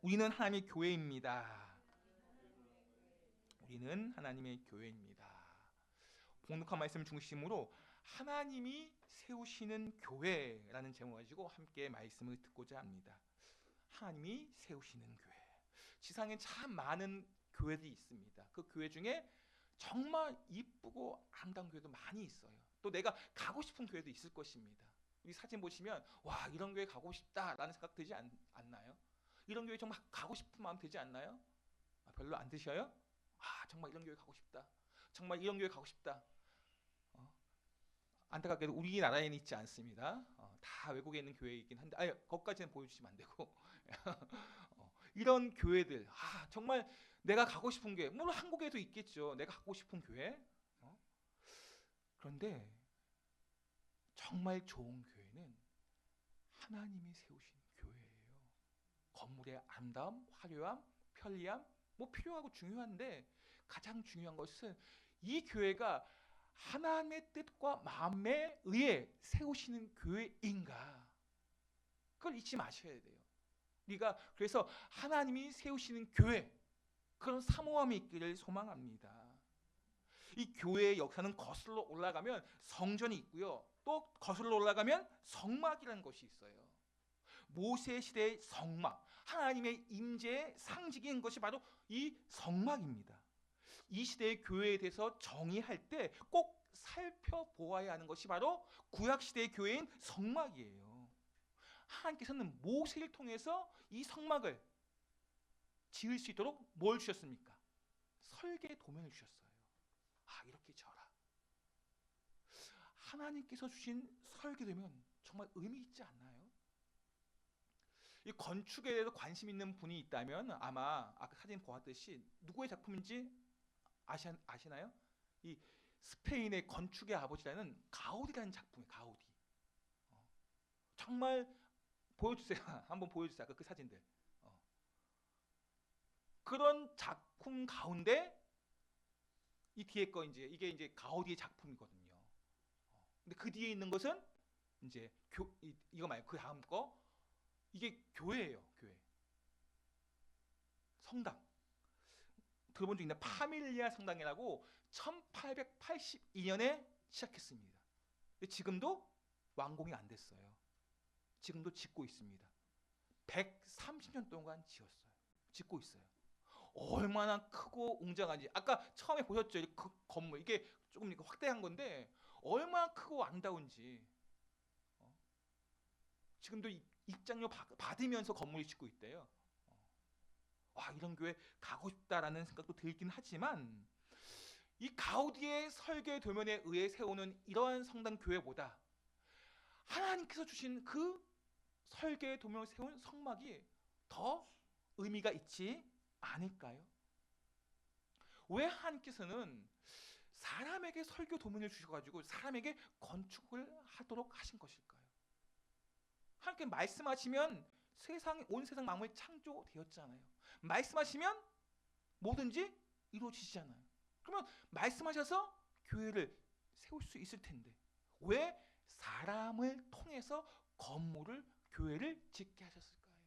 우리는 하나님의 교회입니다. 우리는 하나님의 교회입니다. 봉독한 말씀 중심으로 하나님이 세우시는 교회라는 제목을 가지고 함께 말씀을 듣고자 합니다. 하나님이 세우시는 교회. 지상에 참 많은 교회들이 있습니다. 그 교회 중에 정말 이쁘고 아름다운 교회도 많이 있어요. 또 내가 가고 싶은 교회도 있을 것입니다. 이 사진 보시면 와, 이런 교회 가고 싶다라는 생각 들지 않나요? 이런 교회 정말 가고 싶은 마음 들지 않나요? 별로 안 드셔요? 정말 이런 교회 가고 싶다. 정말 이런 교회 가고 싶다. 안타깝게도 우리나라에는 있지 않습니다. 다 외국에 있는 교회이긴 한데, 거기까지는 보여주시면 안 되고 이런 교회들, 정말 내가 가고 싶은 교회, 물론 한국에도 있겠죠. 내가 가고 싶은 교회. 그런데 정말 좋은 교회는 하나님이 세우신 교회예요. 건물의 아름다움, 화려함, 편리함, 필요하고 중요한데 가장 중요한 것은 이 교회가 하나님의 뜻과 마음에 의해 세우시는 교회인가, 그걸 잊지 마셔야 돼요. 우리가 그래서 하나님이 세우시는 교회, 그런 사모함이 있기를 소망합니다. 이 교회의 역사는 거슬러 올라가면 성전이 있고요, 또 거슬러 올라가면 성막이라는 것이 있어요. 모세 시대의 성막, 하나님의 임재의 상징인 것이 바로 이 성막입니다. 이 시대의 교회에 대해서 정의할 때 꼭 살펴보아야 하는 것이 바로 구약 시대의 교회인 성막이에요. 하나님께서는 모세를 통해서 이 성막을 지을 수 있도록 뭘 주셨습니까? 설계 도면을 주셨어요. 이렇게 져라. 하나님께서 주신 설계 도면 정말 의미 있지 않나요? 이 건축에 대해서 관심 있는 분이 있다면 아마 아까 사진 보았듯이 누구의 작품인지 아시나요? 이 스페인의 건축의 아버지라는 가우디라는 작품이에요. 가우디. 정말 보여주세요. 한번 보여주세요. 그 사진들. 그런 작품 가운데 이 뒤에 거 이게 이제 가우디의 작품이거든요. 근데 그 뒤에 있는 것은 이제 이거 말고 그 다음 거, 이게 교회예요. 교회. 성당. 들어본 적 있나? 파밀리아 성당이라고 1882년에 시작했습니다. 지금도 완공이 안 됐어요. 지금도 짓고 있습니다. 130년 동안 짓고 있어요. 얼마나 크고 웅장한지. 아까 처음에 보셨죠? 그 건물, 이게 조금 확대한 건데 얼마나 크고 아름다운지. 지금도 입장료 받으면서 건물을 짓고 있대요. 이런 교회 가고 싶다라는 생각도 들긴 하지만 이 가우디의 설계 도면에 의해 세우는 이러한 성당 교회보다 하나님께서 주신 그 설계 도면을 세운 성막이 더 의미가 있지 않을까요? 왜 하나님께서는 사람에게 설계 도면을 주셔가지고 사람에게 건축을 하도록 하신 것일까요? 하나님께 말씀하시면 온 세상 만물이 창조되었잖아요. 말씀하시면 뭐든지 이루어지잖아요. 그러면 말씀하셔서 교회를 세울 수 있을 텐데 왜 사람을 통해서 건물을, 교회를 짓게 하셨을까요?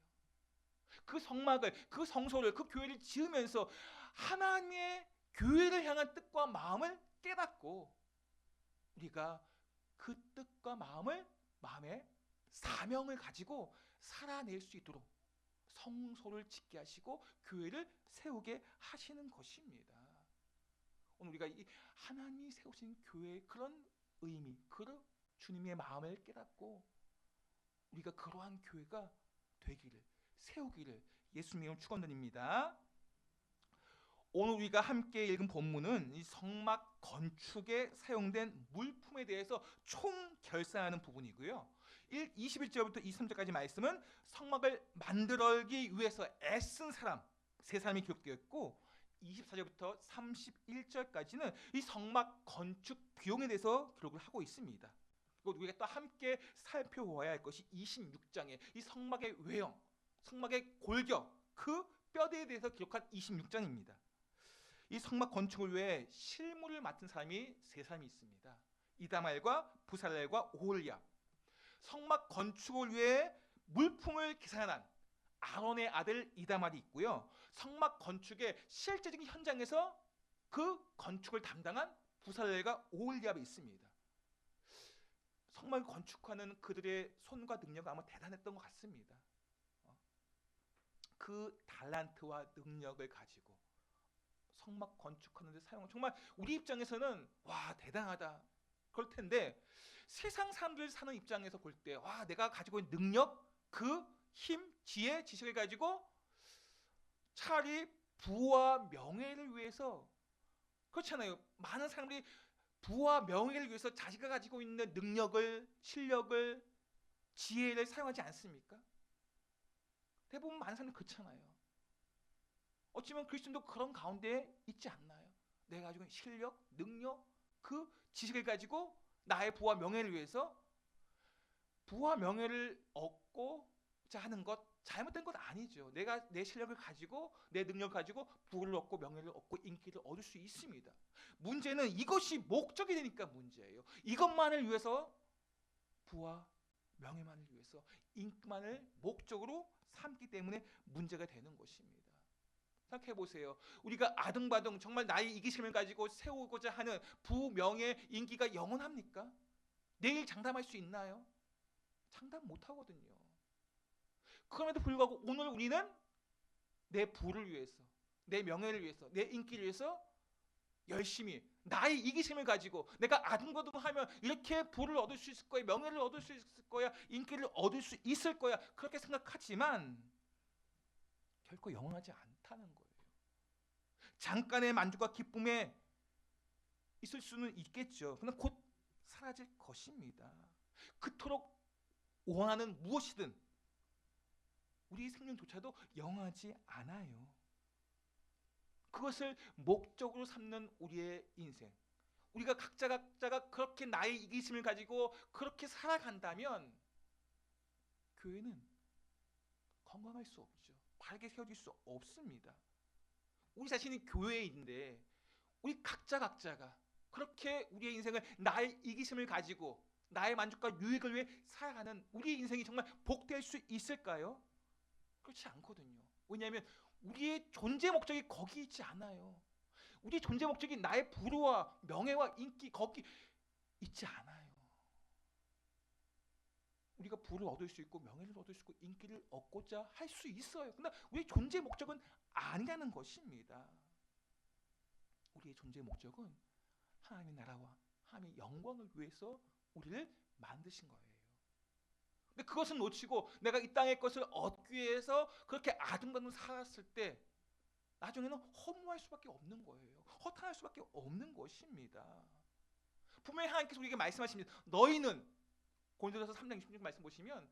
그 성막을, 그 성소를, 그 교회를 지으면서 하나님의 교회를 향한 뜻과 마음을 깨닫고 우리가 그 뜻과 마음에 사명을 가지고 살아낼 수 있도록 성소를 짓게 하시고 교회를 세우게 하시는 것입니다. 오늘 우리가 이 하나님이 세우신 교회의 그런 의미, 그런 주님의 마음을 깨닫고 우리가 그러한 교회가 되기를, 세우기를 예수님의 이름으로 축원드립니다. 오늘 우리가 함께 읽은 본문은 이 성막 건축에 사용된 물품에 대해서 총 결산하는 부분이고요. 21절부터 23절까지 말씀은 성막을 만들기 위해서 애쓴 사람, 세 사람이 기록되어 있고 24절부터 31절까지는 이 성막 건축 비용에 대해서 기록을 하고 있습니다. 그리고 우리가 또 함께 살펴보아야 할 것이 26장의 이 성막의 외형, 성막의 골격, 그 뼈대에 대해서 기록한 26장입니다. 이 성막 건축을 위해 실무를 맡은 사람이 세 사람이 있습니다. 이다말과 부살렐과 오홀리압. 성막 건축을 위해 물품을 계산한 아론의 아들 이다말이 있고요. 성막 건축의 실제적인 현장에서 그 건축을 담당한 부살렐과 오홀리압이 있습니다. 성막을 건축하는 그들의 손과 능력은 아마 대단했던 것 같습니다. 그 달란트와 능력을 가지고 성막 건축하는 데 사용한, 정말 우리 입장에서는 와 대단하다 그럴 텐데, 세상 사람들 사는 입장에서 볼 때 와 내가 가지고 있는 능력, 그 힘, 지혜, 지식을 가지고 차라리 부와 명예를 위해서, 그렇잖아요. 많은 사람들이 부와 명예를 위해서 자기가 가지고 있는 능력을, 실력을, 지혜를 사용하지 않습니까? 대부분 많은 사람들이 그렇잖아요. 어쩌면 그리스도도 그런 가운데 있지 않나요? 내가 가지고 있는 실력, 능력, 그 지식을 가지고 나의 부와 명예를 위해서, 부와 명예를 얻고자 하는 것 잘못된 것 아니죠. 내가 내 실력을 가지고 내 능력을 가지고 부를 얻고 명예를 얻고 인기를 얻을 수 있습니다. 문제는 이것이 목적이 되니까 문제예요. 이것만을 위해서, 부와 명예만을 위해서, 인기만을 목적으로 삼기 때문에 문제가 되는 것입니다. 생각해 보세요. 우리가 아등바등 정말 나의 이기심을 가지고 세우고자 하는 부, 명예, 인기가 영원합니까? 내일 장담할 수 있나요? 장담 못 하거든요. 그럼에도 불구하고 오늘 우리는 내 부를 위해서, 내 명예를 위해서, 내 인기를 위해서 열심히 나의 이기심을 가지고 내가 아등바등하면 이렇게 부를 얻을 수 있을 거야, 명예를 얻을 수 있을 거야, 인기를 얻을 수 있을 거야, 그렇게 생각하지만 결코 영원하지 않다는 거예요. 잠깐의 만족과 기쁨에 있을 수는 있겠죠. 그러나 곧 사라질 것입니다. 그토록 원하는 무엇이든 우리 생명조차도 영원하지 않아요. 그것을 목적으로 삼는 우리의 인생, 우리가 각자가 그렇게 나의 이기심을 가지고 그렇게 살아간다면 교회는 건강할 수 없죠. 바르게 세워질 수 없습니다. 우리 자신이 교회인데 우리 각자가 그렇게 우리의 인생을 나의 이기심을 가지고 나의 만족과 유익을 위해 살아가는 우리의 인생이 정말 복될 수 있을까요? 그렇지 않거든요. 왜냐하면 우리의 존재 목적이 거기 있지 않아요. 우리의 존재 목적이 나의 부와 명예와 인기 거기 있지 않아요. 우리가 부를 얻을 수 있고 명예를 얻을 수 있고 인기를 얻고자 할 수 있어요. 그러나 우리의 존재 목적은 아니라는 것입니다. 우리의 존재 목적은 하나님의 나라와 하나님의 영광을 위해서 우리를 만드신 거예요. 근데 그것은 놓치고 내가 이 땅의 것을 얻기 위해서 그렇게 아등바등 살았을 때 나중에는 허무할 수밖에 없는 거예요. 허탄할 수밖에 없는 것입니다. 분명히 하나님께서 우리에게 말씀하십니다. 너희는, 고린도전서 3장 26절 말씀 보시면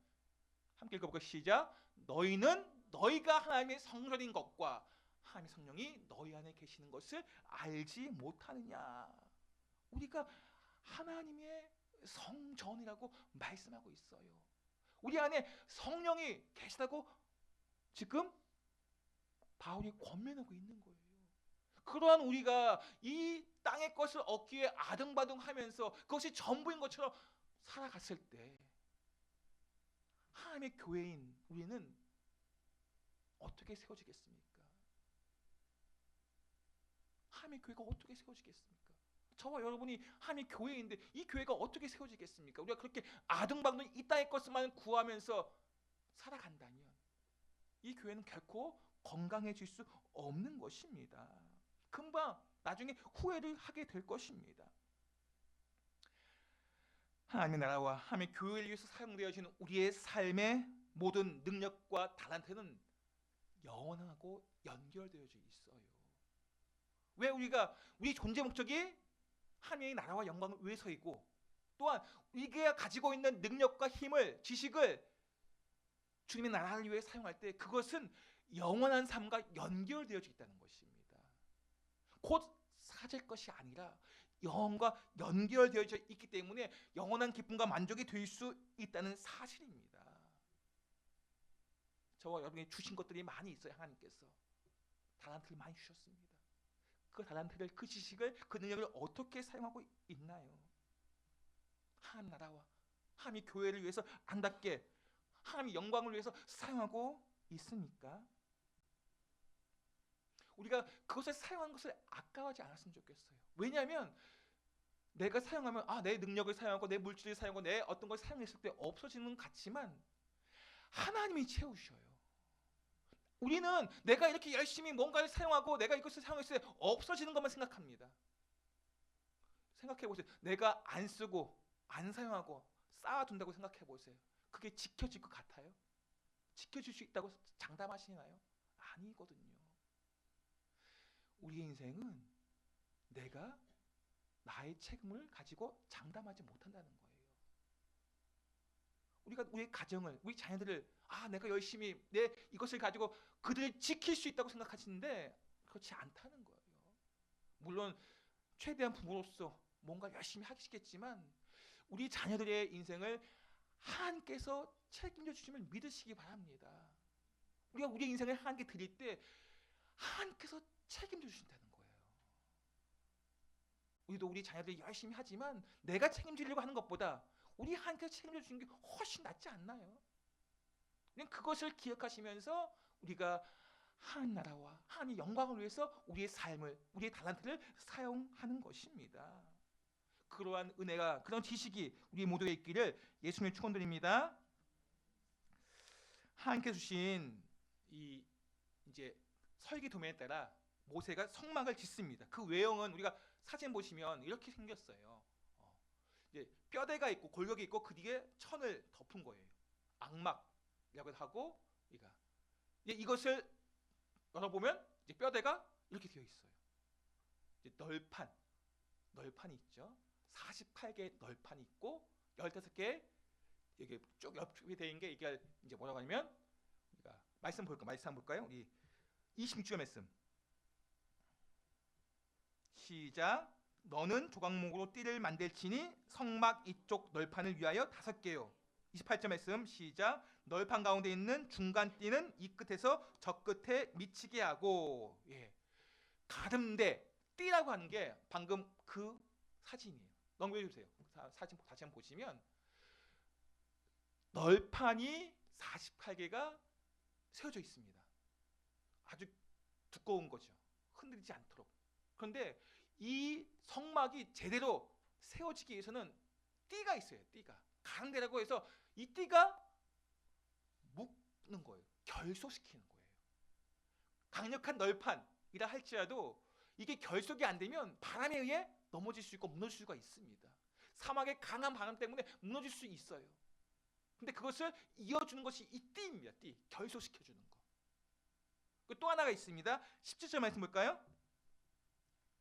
함께 읽어볼까요? 시작. 너희는 너희가 하나님의 성전인 것과 하나님의 성령이 너희 안에 계시는 것을 알지 못하느냐. 우리가 하나님의 성전이라고 말씀하고 있어요. 우리 안에 성령이 계시다고 지금 바울이 권면하고 있는 거예요. 그러한 우리가 이 땅의 것을 얻기 위해 아등바등하면서 그것이 전부인 것처럼 살아갔을 때 하나님의 교회인 우리는 어떻게 세워지겠습니까? 하나님의 교회가 어떻게 세워지겠습니까? 저와 여러분이 하나님의 교회인데 이 교회가 어떻게 세워지겠습니까? 우리가 그렇게 아등바등 이 땅의 것만 구하면서 살아간다면 이 교회는 결코 건강해질 수 없는 것입니다. 금방 나중에 후회를 하게 될 것입니다. 하나님의 나라와 하나님의 교회를 위해서 사용되어지는 우리의 삶의 모든 능력과 달란트는 영원하고 연결되어져 있어요. 왜 우리가 우리 존재 목적이 하나님의 나라와 영광을 위해서이고 또한 우리가 가지고 있는 능력과 힘을, 지식을 주님의 나라를 위해 사용할 때 그것은 영원한 삶과 연결되어져 있다는 것입니다. 곧 사질 것이 아니라 영혼과 연결되어져 있기 때문에 영원한 기쁨과 만족이 될 수 있다는 사실입니다. 저와 여러분이 주신 것들이 많이 있어요. 하나님께서 달란트를 많이 주셨습니다. 그 달란트를, 그 지식을, 그 능력을 어떻게 사용하고 있나요? 하나님 나라와 하나님 교회를 위해서 안답게 하나님의 영광을 위해서 사용하고 있습니까? 우리가 그것을 사용한 것을 아까워하지 않았으면 좋겠어요. 왜냐하면 내가 사용하면 내 능력을 사용하고 내 물질을 사용하고 내 어떤 걸 사용했을 때 없어지는 것 같지만 하나님이 채우셔요. 우리는 내가 이렇게 열심히 뭔가를 사용하고 내가 이것을 사용했을 때 없어지는 것만 생각합니다. 생각해 보세요. 내가 안 쓰고 안 사용하고 쌓아둔다고 생각해 보세요. 그게 지켜질 것 같아요? 지켜질 수 있다고 장담하시나요? 아니거든요. 우리의 인생은 내가 나의 책임을 가지고 장담하지 못한다는 거예요. 우리가 우리의 가정을, 우리 자녀들을 내가 열심히 내 이것을 가지고 그들을 지킬 수 있다고 생각하시는데 그렇지 않다는 거예요. 물론 최대한 부모로서 뭔가 열심히 하시겠지만 우리 자녀들의 인생을 하나님께서 책임져 주심을 믿으시기 바랍니다. 우리가 우리의 인생을 하나님께 드릴 때 하나님께서 책임져 주신다는 거예요. 우리도 우리 자녀들이 열심히 하지만 내가 책임지려고 하는 것보다 우리 하나님께서 책임져 주시는 게 훨씬 낫지 않나요? 그냥 그것을 기억하시면서 우리가 하나님 나라와 하나님 영광을 위해서 우리의 삶을, 우리의 달란트를 사용하는 것입니다. 그러한 은혜가, 그런 지식이 우리 모두에 있기를 예수님의 축원드립니다. 하나님께서 주신 이 이제 설계 도면에 따라 모세가 성막을 짓습니다. 그 외형은 우리가 사진 보시면 이렇게 생겼어요. 이제 뼈대가 있고 골격이 있고 그 뒤에 천을 덮은 거예요. 악막이라고 하고 이것을 열어보면 이제 뼈대가 이렇게 되어 있어요. 이제 널판이 있죠. 48개의 널판이 있고 15개 이게 쭉 옆에 되어 있는 게 이게 이제 뭐라고 하냐면 말씀 볼까요? 우리 26절 말씀. 시작. 너는 조각목으로 띠를 만들지니 성막 이쪽 널판을 위하여 5개요. 28절 말씀 시작. 널판 가운데 있는 중간 띠는 이 끝에서 저 끝에 미치게 하고. 가름대 띠라고 하는 게 방금 그 사진이에요. 넘겨주세요. 사진 다시 한번 보시면 널판이 48개가 세워져 있습니다. 아주 두꺼운 거죠. 흔들리지 않도록. 그런데 이 성막이 제대로 세워지기 위해서는 띠가 있어요. 띠가 가운데라고 해서 이 띠가 묶는 거예요. 결속시키는 거예요. 강력한 널판이라 할지라도 이게 결속이 안 되면 바람에 의해 넘어질 수 있고 무너질 수가 있습니다. 사막의 강한 바람 때문에 무너질 수 있어요. 근데 그것을 이어주는 것이 이 띠입니다. 띠. 결속시켜주는 거. 또 하나가 있습니다. 17절 말씀 볼까요?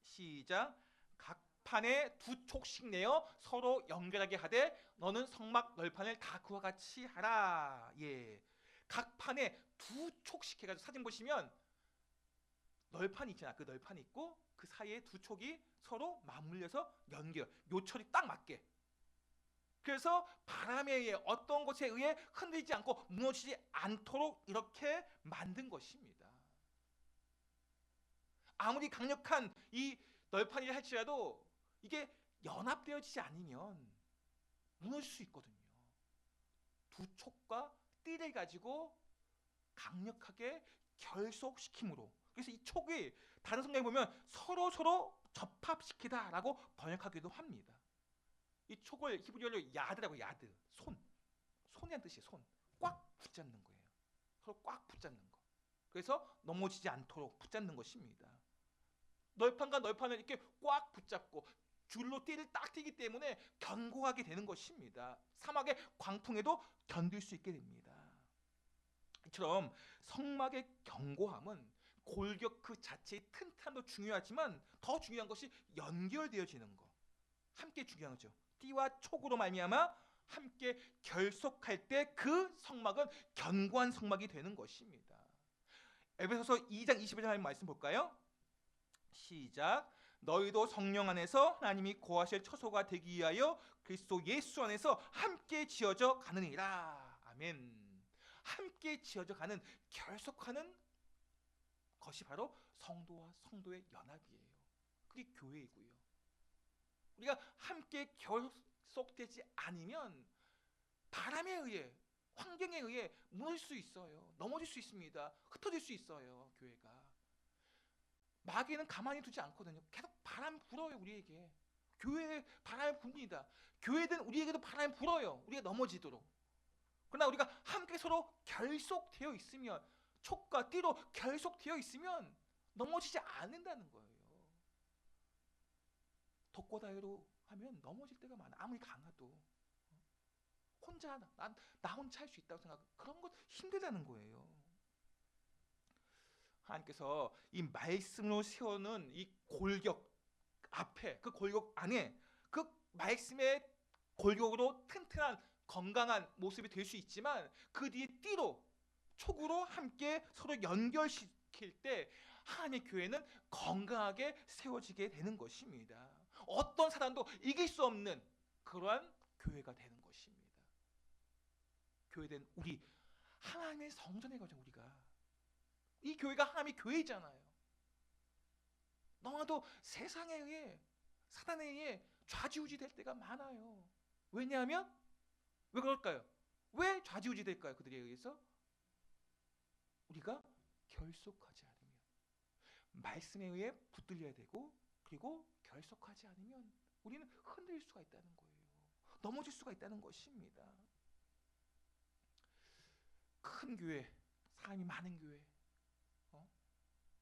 시작. 각 판에 2촉씩 내어 서로 연결하게 하되 너는 성막 널판을 다 그와 같이 하라. 각 판에 2촉씩 해가지고 사진 보시면 널판이 있잖아. 그 널판이 있고 그 사이에 2촉이 서로 맞물려서 연결, 요철이 딱 맞게. 그래서 바람에 의해 어떤 것에 의해 흔들리지 않고 무너지지 않도록 이렇게 만든 것입니다. 아무리 강력한 이 널판이라 할지라도 이게 연합되어지지 않으면 무너질 수 있거든요. 2촉과 띠를 가지고 강력하게 결속시킴으로. 그래서 이 촉이 다른 성경에 보면 서로 접합시키다라고 번역하기도 합니다. 이 촉을 히브리어로 야드라고, 야드, 손이란 뜻이에요. 손, 꽉 붙잡는 거예요. 서로 꽉 붙잡는 거. 그래서 넘어지지 않도록 붙잡는 것입니다. 널판과 널판을 이렇게 꽉 붙잡고 줄로 띠를 딱 띠기 때문에 견고하게 되는 것입니다. 사막의 광풍에도 견딜 수 있게 됩니다. 이처럼 성막의 견고함은 골격 그 자체의 튼튼함도 중요하지만 더 중요한 것이 연결되어지는 것. 함께 중요한 거죠. 띠와 촉으로 말미암아 함께 결속할 때 그 성막은 견고한 성막이 되는 것입니다. 에베소서 2장 21절 말씀 볼까요? 시작. 너희도 성령 안에서 하나님이 거하실 처소가 되기 위하여 그리스도 예수 안에서 함께 지어져 가느니라. 아멘. 함께 지어져 가는, 결속하는 것이 바로 성도와 성도의 연합이에요. 그게 교회이고요. 우리가 함께 결속되지 않으면 바람에 의해 환경에 의해 무너질 수 있어요. 넘어질 수 있습니다. 흩어질 수 있어요. 교회가. 마귀는 가만히 두지 않거든요. 계속 바람 불어요. 우리에게. 교회에 바람이 붑니다. 교회든 우리에게도 바람이 불어요. 우리가 넘어지도록. 그러나 우리가 함께 서로 결속되어 있으면, 촉과 띠로 결속되어 있으면 넘어지지 않는다는 거예요. 독고다이로 하면 넘어질 때가 많아. 아무리 강해도 혼자 나 혼자 할 수 있다고 생각. 그런 것 힘들다는 거예요. 하나님께서 이 말씀으로 세우는 이 골격 앞에, 그 골격 안에, 그 말씀의 골격으로 튼튼한 건강한 모습이 될 수 있지만 그 뒤에 띠로, 촉으로 함께 서로 연결시킬 때 하나님의 교회는 건강하게 세워지게 되는 것입니다. 어떤 사람도 이길 수 없는 그러한 교회가 되는 것입니다. 교회된 우리, 하나님의 성전의 거죠. 우리가 이 교회가 하나님의 교회잖아요. 너무나도 세상에 의해, 사단에 의해 좌지우지 될 때가 많아요. 왜냐하면 왜 그럴까요? 왜 좌지우지 될까요? 그들에 의해서 우리가 결속하지 않으면, 말씀에 의해 붙들려야 되고, 그리고 결속하지 않으면 우리는 흔들릴 수가 있다는 거예요. 넘어질 수가 있다는 것입니다. 큰 교회, 사람이 많은 교회,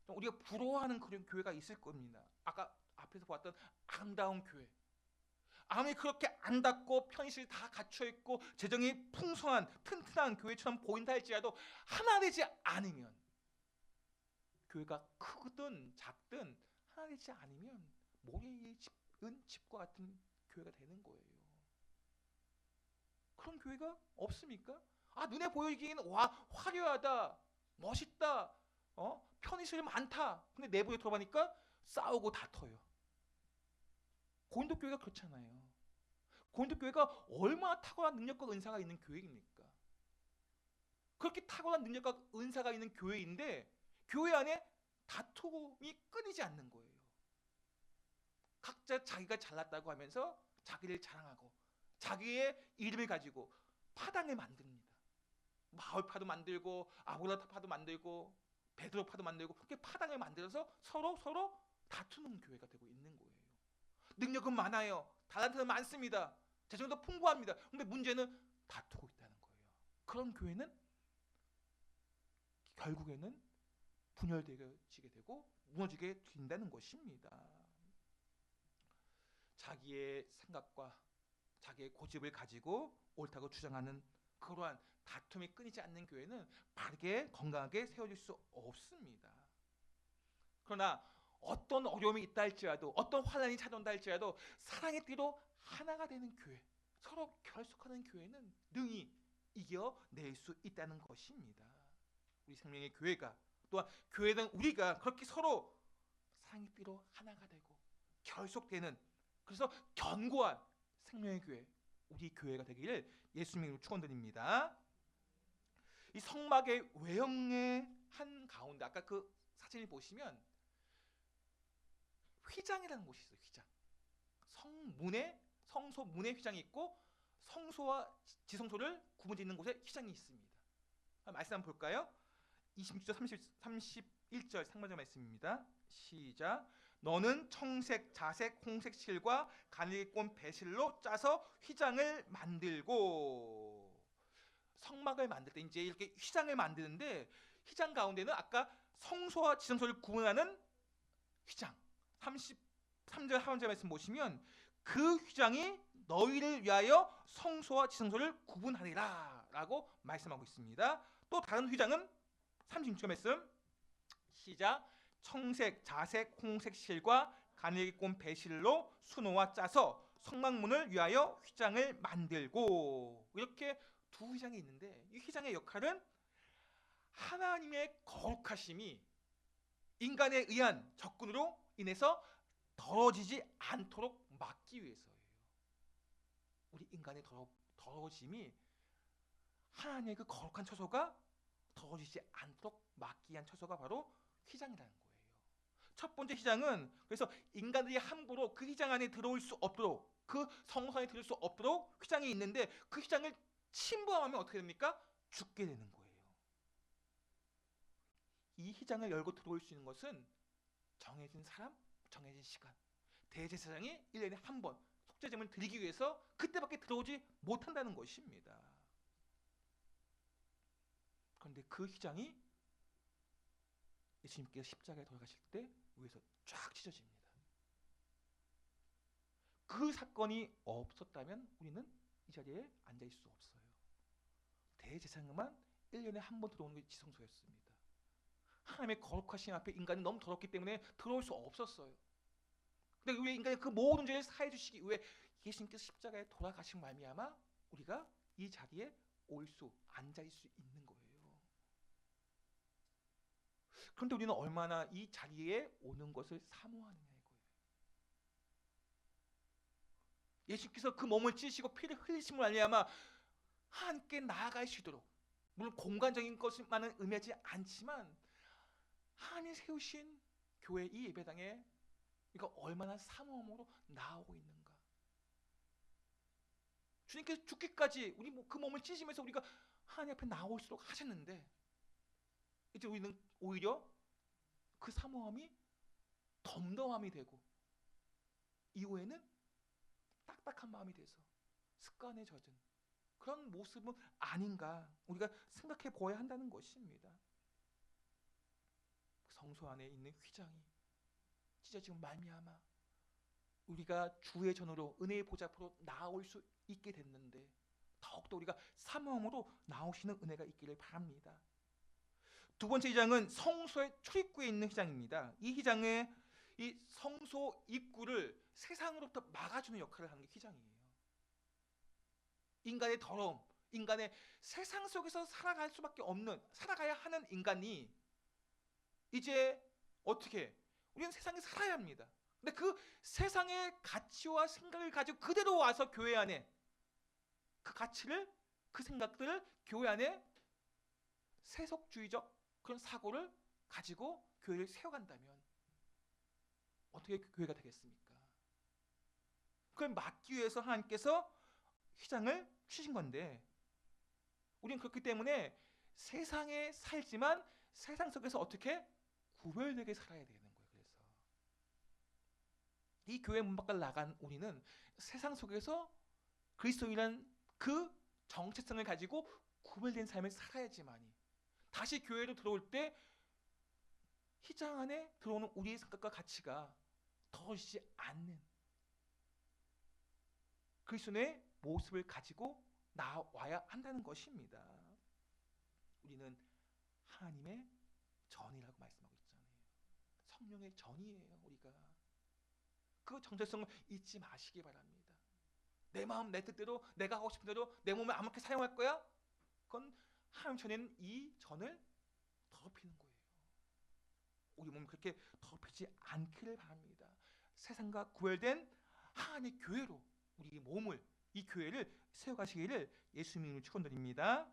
우리가 부러워하는 그런 교회가 있을 겁니다. 아까 앞에서 보았던 아름다운 교회, 아무리 그렇게 아름답고 편의시설이 다 갖춰 있고 재정이 풍성한 튼튼한 교회처럼 보인다 할지라도 하나 되지 않으면, 교회가 크든 작든 하나 되지 않으면 모래에 집은 집과 같은 교회가 되는 거예요. 그런 교회가 없습니까? 눈에 보이기에는 와, 화려하다, 멋있다, 편의시설이 많다. 근데 내부에 들어가니까 싸우고 다퉈요. 고린도 교회가 그렇잖아요. 고린도 교회가 얼마나 탁월한 능력과 은사가 있는 교회입니까? 그렇게 탁월한 능력과 은사가 있는 교회인데 교회 안에 다툼이 끊이지 않는 거예요. 각자 자기가 잘났다고 하면서 자기를 자랑하고 자기의 이름을 가지고 파당을 만듭니다. 마을파도 만들고 아볼라타파도 만들고 베드로파도 만들고 그렇게 파당을 만들어서 서로 다투는 교회가 되고 있는 거예요. 능력은 많아요. 달란트는 많습니다. 재정도 풍부합니다. 근데 문제는 다투고 있다는 거예요. 그런 교회는 결국에는 분열되게 되고 무너지게 된다는 것입니다. 자기의 생각과 자기의 고집을 가지고 옳다고 주장하는 그러한 다툼이 끊이지 않는 교회는 바르게 건강하게 세워질 수 없습니다. 그러나 어떤 어려움이 있다 할지라도, 어떤 환난이 찾아온다 할지라도 사랑의 띠로 하나가 되는 교회, 서로 결속하는 교회는 능히 이겨낼 수 있다는 것입니다. 우리 생명의 교회가, 또한 교회는 우리가 그렇게 서로 사랑의 띠로 하나가 되고 결속되는, 그래서 견고한 생명의 교회, 우리 교회가 되기를 예수님으로 축원드립니다. 이 성막의 외형의 한 가운데, 아까 그 사진을 보시면 휘장이라는 곳이 있어요. 휘장. 성소 문에 휘장이 있고 성소와 지성소를 구분짓는 곳에 휘장이 있습니다. 말씀 한번 볼까요? 26절 31절 상반절 말씀입니다. 시작. 너는 청색, 자색, 홍색 실과 가늘게꼰 배실로 짜서 휘장을 만들고, 성막을 만들 때 이제 이렇게 휘장을 만드는데 휘장 가운데는 아까 성소와 지성소를 구분하는 휘장, 33절 하반절 말씀 보시면 그 휘장이 너희를 위하여 성소와 지성소를 구분하리라 라고 말씀하고 있습니다. 또 다른 휘장은 36절 말씀 시작. 청색, 자색, 홍색 실과 가늘게꼰 배실로 수놓아 짜서 성막문을 위하여 휘장을 만들고, 이렇게 두 휘장이 있는데 이 휘장의 역할은 하나님의 거룩하심이 인간에 의한 접근으로 인해서 더러워지지 않도록 막기 위해서예요. 우리 인간의 더러워짐이 하나님의 그 거룩한 처소가 더러워지지 않도록 막기 위한 처소가 바로 휘장이라는 거예요. 첫 번째 휘장은 그래서 인간들이 함부로 그 휘장 안에 들어올 수 없도록, 그 성소 안에 들어올 수 없도록 휘장이 있는데 그 휘장을 침범하면 어떻게 됩니까? 죽게 되는 거예요. 이 휘장을 열고 들어올 수 있는 것은 정해진 사람, 정해진 시간, 대제사장이 1년에 한 번 속죄제물을 드리기 위해서 그때밖에 들어오지 못한다는 것입니다. 그런데 그 휘장이 예수님께서 십자가에 돌아가실 때 위에서 쫙 찢어집니다. 그 사건이 없었다면 우리는 이 자리에 앉아있을 수 없어요. 대제사장만 1년에 한 번 들어오는 게 지성소였습니다. 하나님의 거룩하신 앞에 인간이 너무 더럽기 때문에 들어올 수 없었어요. 근데 우리 인간의 그 모든 죄를 사해 주시기 위해 예수님께서 십자가에 돌아가신 말미암아 우리가 이 자리에 올 수, 앉아있을 수 있는 거예요. 그런데 우리는 얼마나 이 자리에 오는 것을 사모하느냐의 거예요. 예수께서 그 몸을 찢으시고 피를 흘리심을 말미암아 함께 나아갈 수 있도록, 물론 공간적인 것만은 의미하지 않지만 하나님이 세우신 교회 이 예배당에 우리가 얼마나 사모함으로 나오고 있는가. 주님께서 죽기까지 우리 그 몸을 찢으면서 우리가 하나님 앞에 나올수록 하셨는데 이제 우리는 오히려 그 사모함이 덤덤함이 되고 이후에는 딱딱한 마음이 돼서 습관에 젖은 그런 모습은 아닌가 우리가 생각해 보아야 한다는 것입니다. 성소 안에 있는 휘장이 찢어지고 말미암아 우리가 주의 전으로 은혜의 보좌 앞으로 나올 수 있게 됐는데 더욱더 우리가 사모함으로 나오시는 은혜가 있기를 바랍니다. 두 번째 휘장은 성소의 출입구에 있는 휘장입니다. 이 휘장은 이 성소 입구를 세상으로부터 막아주는 역할을 하는 게 휘장이에요. 인간의 더러움, 인간의 세상 속에서 살아갈 수밖에 없는, 살아가야 하는 인간이 이제 어떻게? 우리는 세상에 살아야 합니다. 근데 그 세상의 가치와 생각을 가지고 그대로 와서 교회 안에 그 가치를, 그 생각들을 교회 안에 세속주의적 그런 사고를 가지고 교회를 세워간다면 어떻게 교회가 되겠습니까? 그걸 막기 위해서 하나님께서 휘장을 주신 건데 우리는 그렇기 때문에 세상에 살지만 세상 속에서 어떻게 구별되게 살아야 되는 거예요. 그래서 이 교회 문 밖을 나간 우리는 세상 속에서 그리스도인이라는 그 정체성을 가지고 구별된 삶을 살아야지만이 다시 교회로 들어올 때 휘장 안에 들어오는 우리의 생각과 가치가 더해지지 않는 그리스도의 모습을 가지고 나와야 한다는 것입니다. 우리는 하나님의 전이라고 말씀하고 있잖아요. 성령의 전이에요. 우리가 그 정체성을 잊지 마시기 바랍니다. 내 마음 내 뜻대로 내가 하고 싶은 대로 내 몸을 아무렇게 사용할 거야? 그건 하나님 전에는 이 전을 더럽히는 거예요. 우리 몸을 그렇게 더럽히지 않기를 바랍니다. 세상과 구별된 하나님의 교회로 우리 몸을, 이 교회를 세워가시기를 예수님을 축원드립니다.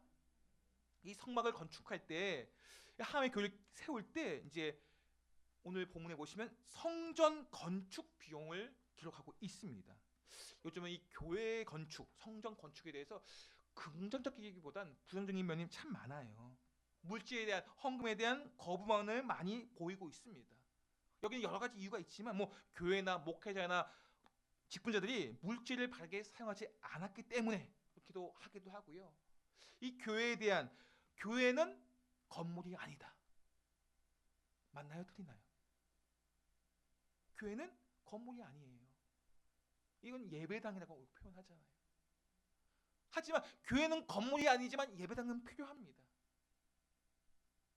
이 성막을 건축할 때 하나님의 교회를 세울 때 이제 오늘 본문에 보시면 성전 건축 비용을 기록하고 있습니다. 요즘은 이 교회 건축, 성전 건축에 대해서 긍정적이기보단 부정적인 면이 참 많아요. 물질에 대한 헌금에 대한 거부만을 많이 보이고 있습니다. 여기는 여러 가지 이유가 있지만 뭐 교회나 목회자나 직분자들이 물질을 바르게 사용하지 않았기 때문에 그렇기도 하기도 하고요. 이 교회에 대한 교회는 건물이 아니다. 맞나요? 틀리나요? 교회는 건물이 아니에요. 이건 예배당이라고 표현하잖아요. 하지만 교회는 건물이 아니지만 예배당은 필요합니다.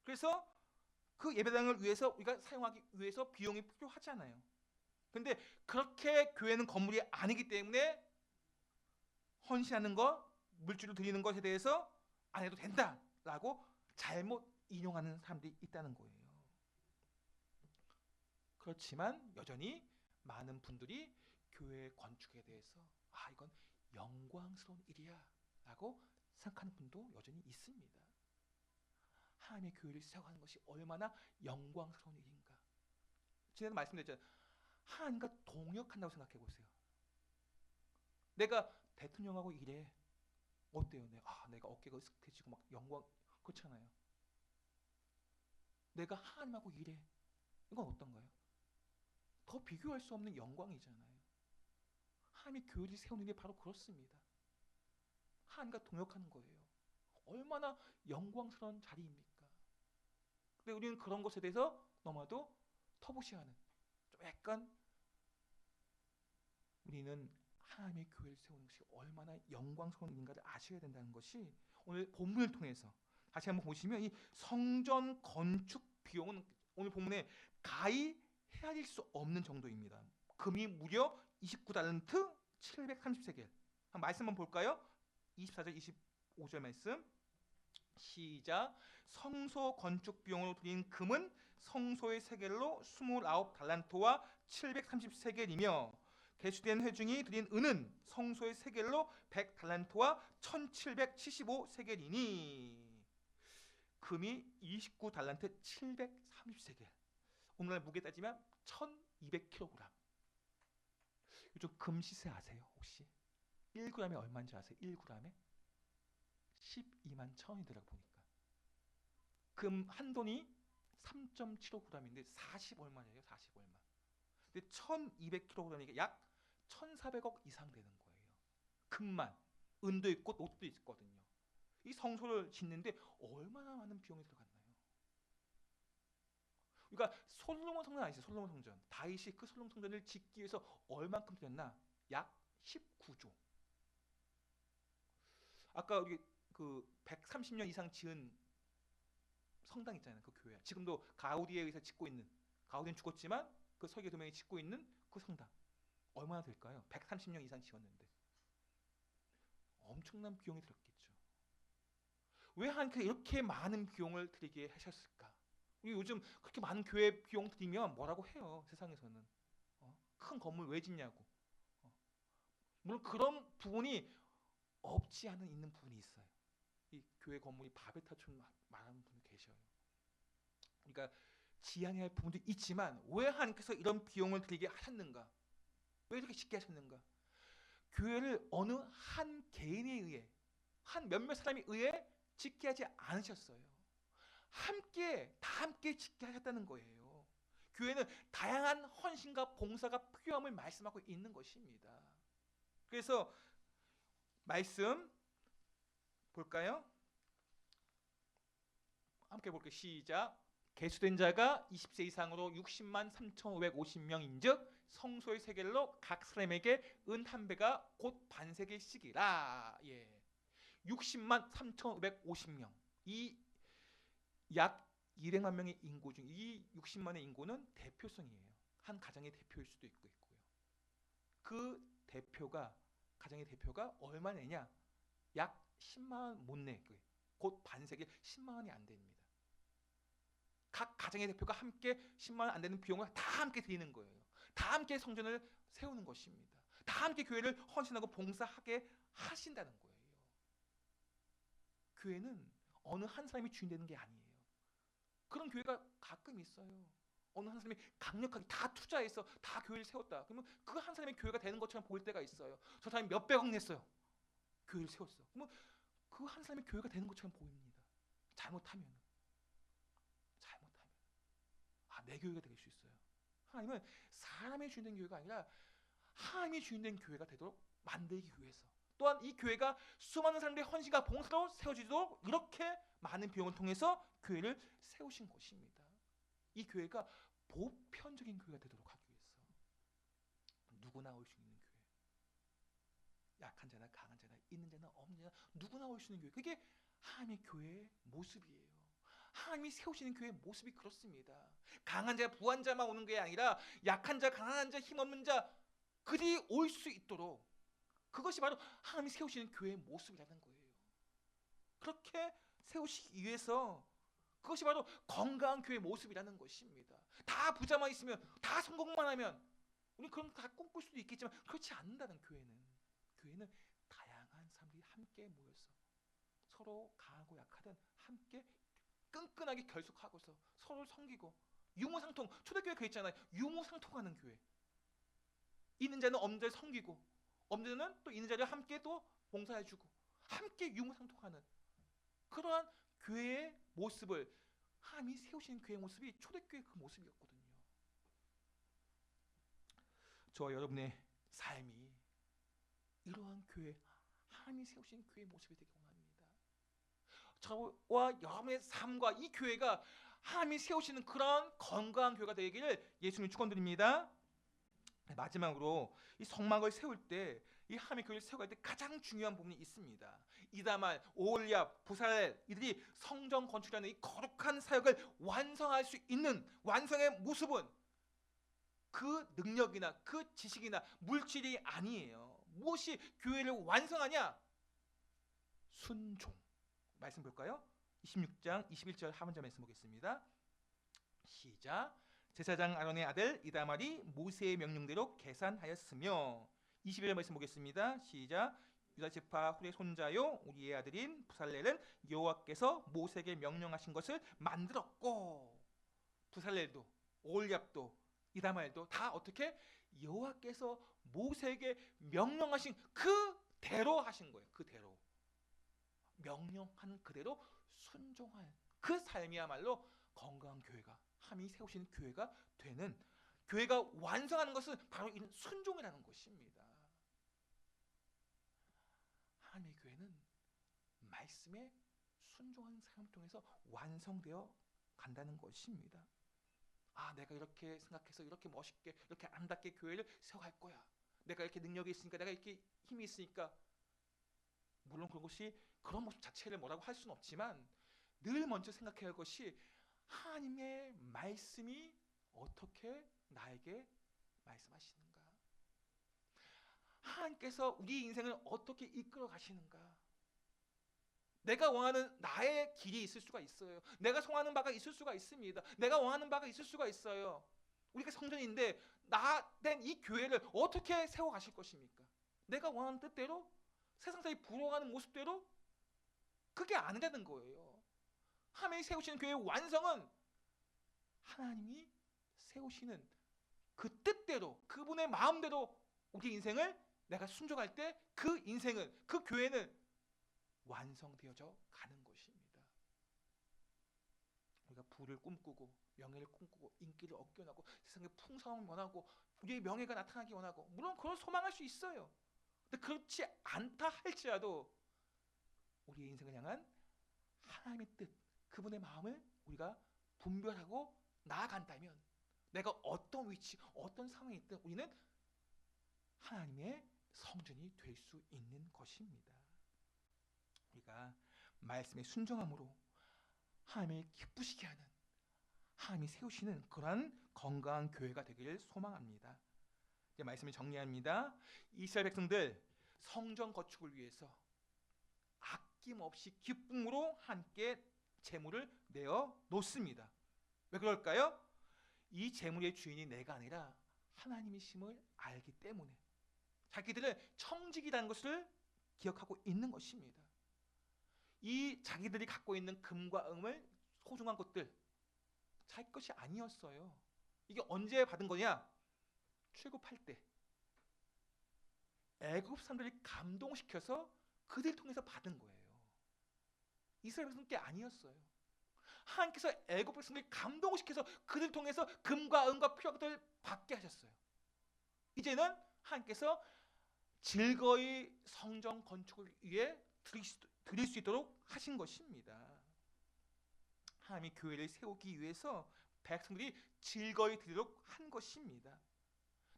그래서 그 예배당을 위해서 우리가 사용하기 위해서 비용이 필요하잖아요. 근데 그렇게 교회는 건물이 아니기 때문에 헌신하는 것, 물질을 드리는 것에 대해서 안 해도 된다라고 잘못 인용하는 사람들이 있다는 거예요. 그렇지만 여전히 많은 분들이 교회 건축에 대해서 이건 영광스러운 일이야 라고 생각하는 분도 여전히 있습니다. 하나님의 교회를 세워가는 것이 얼마나 영광스러운 일인가. 지난번에 말씀드렸잖아요. 하나님과 동역한다고 생각해 보세요. 내가 대통령하고 일해. 어때요? 내가 어깨가 으쓱해지고 막 영광 그렇잖아요. 내가 하나님하고 일해. 이건 어떤가요? 더 비교할 수 없는 영광이잖아요. 하나님의 교회를 세우는 게 바로 그렇습니다. 하나님과 동역하는 거예요. 얼마나 영광스러운 자리입니까? 근데 우리는 그런 것에 대해서 너무나도 터부시하는, 좀 약간 우리는 하나님의 교회를 세우는 것이 얼마나 영광스러운 일인가를 아셔야 된다는 것이 오늘 본문을 통해서 다시 한번 보시면, 이 성전 건축 비용은 오늘 본문에 가히 헤아릴 수 없는 정도입니다. 금이 무려 29달란트 730세겔. 한 말씀 한번 볼까요? 24절 25절 말씀 시작. 성소 건축 비용으로 드린 금은 성소의 세겔로 29달란트와 730세겔이며 개수된 회중이 드린 은은 성소의 세겔로 100달란트와 1775세겔이니 금이 29달란트 730세겔, 오늘날 무게 따지면 1200kg. 요즘 금 시세 아세요? 혹시 1g에 얼마인지 아세요? 1g에 12만 1,000원이더라고 보니까. 금 한 돈이 3.75g인데 40 얼마예요? 40 얼마. 근데 1200kg이니까 약 1,400억 이상 되는 거예요. 금만. 은도 있고 노도 있거든요. 이 성소를 짓는데 얼마나 많은 비용이 들어갔나요? 그러니까 솔로몬 성전 아니죠? 솔로몬 성전. 다윗이 그 솔로몬 성전을 짓기 위해서 얼만큼 들였나? 약 19조. 아까 우리 그 130년 이상 지은 성당 있잖아요. 그 교회. 지금도 가우디에 의해서 짓고 있는, 가우디는 죽었지만 그 설계 도명이 짓고 있는 그 성당. 얼마나 될까요? 130년 이상 지었는데. 엄청난 비용이 들었겠죠. 왜 하나님께서 이렇게 많은 비용을 들이게 하셨을까? 우리 요즘 그렇게 많은 교회 비용 들이면 뭐라고 해요? 세상에서는. 큰 건물 왜 짓냐고. 물론 그런 부분이 없지 않은 있는 부분이 있어요. 이 교회 건물이 바베타처럼 말하는 분이 계셔요. 그러니까 지양해야 할 부분도 있지만 왜 하나님께서 이런 비용을 들이게 하셨는가? 왜 이렇게 짓게 하셨는가? 교회를 어느 한 개인에 의해, 한 몇몇 사람에 의해 짓게 하지 않으셨어요. 다 함께 짓게 하셨다는 거예요. 교회는 다양한 헌신과 봉사가 필요함을 말씀하고 있는 것입니다. 그래서 말씀 볼까요? 함께 볼게요. 시작. 개수된 자가 20세 이상으로 60만 3,550명인즉 성소의 세겔로 각 사람에게 은 한 배가 곧 반세겔씩이라. 60만 3,550명. 이 약 200만 명의 인구 중 이 60만의 인구는 대표성이에요. 한 가정의 대표일 수도 있고요. 그 가정의 대표가 얼마 내냐? 약 10만 원 못 내. 곧 반세겔 10만 원이 안 됩니다. 각 가정의 대표가 함께 10만 원 안 되는 비용을 다 함께 드리는 거예요. 다 함께 성전을 세우는 것입니다. 다 함께 교회를 헌신하고 봉사하게 하신다는 거예요. 교회는 어느 한 사람이 주인 되는 게 아니에요. 그런 교회가 가끔 있어요. 어느 한 사람이 강력하게 다 투자해서 다 교회를 세웠다. 그러면 그 한 사람의 교회가 되는 것처럼 보일 때가 있어요. 저 사람이 몇백억 냈어요. 교회를 세웠어. 그러면 그 한 사람의 교회가 되는 것처럼 보입니다. 잘못하면 내 교회가 될 수 있어요. 하나님은 사람의 주인된 교회가 아니라 하나님의 주인된 교회가 되도록 만들기 위해서, 또한 이 교회가 수많은 사람들의 헌신과 봉사로 세워지도록 이렇게 많은 비용을 통해서 교회를 세우신 것입니다. 이 교회가 보편적인 교회가 되도록 하기 위해서 누구나 올 수 있는 교회, 약한 자나 강한 자나 있는 자나 없는 자나 누구나 올 수 있는 교회, 그게 하나님의 교회의 모습이에요. 하나님이 세우시는 교회의 모습이 그렇습니다. 강한 자, 부한 자만 오는 게 아니라 약한 자, 강한 자, 힘없는 자 그들이 올 수 있도록, 그것이 바로 하나님이 세우시는 교회의 모습이라는 거예요. 그렇게 세우시기 위해서, 그것이 바로 건강한 교회의 모습이라는 것입니다. 다 부자만 있으면, 다 성공만 하면 우리 그럼 다 꿈꿀 수도 있겠지만 그렇지 않는다는. 교회는 다양한 사람들이 함께 모여서 서로 강하고 약하든 함께 끈끈하게 결속하고서 서로를 섬기고 유무상통, 초대교회 그랬잖아요. 유무상통하는 교회. 있는 자는 없는 자를 섬기고 없는 자는 또 있는 자를 함께 또 봉사해주고 함께 유무상통하는 그러한 교회의 모습을 하나님이 세우신 교회의 모습이 초대교회 그 모습이었거든요. 저와 여러분의 삶이 이러한 교회, 하나님이 세우신 교회의 모습이 되기 원합니다. 저와 여러분의 삶과 이 교회가 하나님이 세우시는 그런 건강한 교회가 되기를 예수님 축원드립니다. 마지막으로 이 성막을 세울 때, 이 하나님의 교회를 세워갈 때 가장 중요한 부분이 있습니다. 이다말, 오홀리압, 부살렐 이들이 성전 건축이라는 이 거룩한 사역을 완성할 수 있는 완성의 모습은 그 능력이나 그 지식이나 물질이 아니에요. 무엇이 교회를 완성하냐? 순종. 말씀 볼까요? 26장 21절 하반절 말씀 보겠습니다. 시작. 제사장 아론의 아들 이다말이 모세의 명령대로 계산하였으며 21절 말씀 보겠습니다. 시작. 유다 지파 훌의 손자요 우리의 아들인 부살렐은 여호와께서 모세에게 명령하신 것을 만들었고, 부살렐도 오홀리압도 이다말도 다 어떻게 여호와께서 모세에게 명령하신 그대로 하신 거예요. 그대로 명령한 그대로 순종할 그 삶이야말로 건강한 교회가, 하나님이 세우시는 교회가 되는, 교회가 완성하는 것은 바로 이 순종이라는 것입니다. 하나님의 교회는 말씀에 순종하는 삶을 통해서 완성되어 간다는 것입니다. 아, 내가 이렇게 생각해서 이렇게 멋있게 이렇게 아름답게 교회를 세워갈 거야. 내가 이렇게 능력이 있으니까, 내가 이렇게 힘이 있으니까. 물론 그런 모습 자체를 뭐라고 할 수는 없지만 늘 먼저 생각해야 할 것이 하나님의 말씀이 어떻게 나에게 말씀하시는가, 하나님께서 우리 인생을 어떻게 이끌어 가시는가. 내가 원하는 나의 길이 있을 수가 있어요. 내가 송하는 바가 있을 수가 있습니다. 내가 원하는 바가 있을 수가 있어요. 우리가 성전인데 나된 이 교회를 어떻게 세워 가실 것입니까? 내가 원하는 뜻대로, 세상 사람이 부러워하는 모습대로? 그게 아니라는 거예요. 하나님이 세우시는 교회의 완성은 하나님이 세우시는 그 뜻대로, 그분의 마음대로 우리 인생을 내가 순종할 때 그 인생은, 그 교회는 완성되어져 가는 것입니다. 우리가 부를 꿈꾸고 명예를 꿈꾸고 인기를 얻기 원하고 세상의 풍성함을 원하고 우리의 명예가 나타나기 원하고, 물론 그런 소망할 수 있어요. 근데 그렇지 않다 할지라도 우리의 인생을 향한 하나님의 뜻, 그분의 마음을 우리가 분별하고 나아간다면 내가 어떤 위치, 어떤 상황에 있든 우리는 하나님의 성전이 될 수 있는 것입니다. 우리가 말씀에 순종함으로 하나님을 기쁘시게 하는, 하나님이 세우시는 그러한 건강한 교회가 되기를 소망합니다. 이제 말씀을 정리합니다. 이스라엘 백성들 성전 건축을 위해서 아낌없이 기쁨으로 함께 재물을 내어 놓습니다. 왜 그럴까요? 이 재물의 주인이 내가 아니라 하나님이심을 알기 때문에, 자기들은 청직이라는 것을 기억하고 있는 것입니다. 이 자기들이 갖고 있는 금과 은을, 소중한 것들, 자기 것이 아니었어요. 이게 언제 받은 거냐? 출애굽할 때 애굽 사람들이 감동시켜서 그들 통해서 받은 거예요. 이스라엘 백성들 게 아니었어요. 하나님께서 애굽 백성들이 감동시켜서 그들 통해서 금과 은과 필요한 것들을 받게 하셨어요. 이제는 하나님께서 즐거이 성전 건축을 위해 드릴 수 있도록 하신 것입니다. 하나님이 교회를 세우기 위해서 백성들이 즐거이 드리도록 한 것입니다.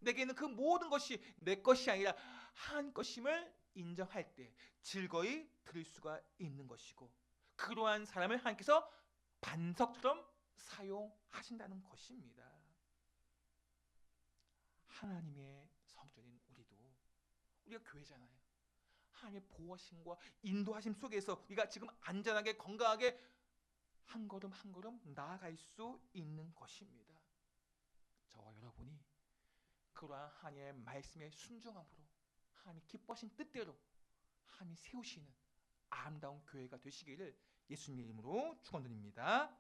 내게는 그 모든 것이 내 것이 아니라 하나님 것임을 인정할 때 즐거이 드릴 수가 있는 것이고, 그러한 사람을 하나님께서 반석처럼 사용하신다는 것입니다. 하나님의 성전인 우리가 교회잖아요. 하나님의 보호하심과 인도하심 속에서 우리가 지금 안전하게 건강하게 한 걸음 한 걸음 나아갈 수 있는 것입니다. 저와 여러분이 그러한 하나님의 말씀에 순종함으로 하나님이 기뻐하신 뜻대로 하나님이 세우시는 아름다운 교회가 되시기를 예수님의 이름으로 축원드립니다.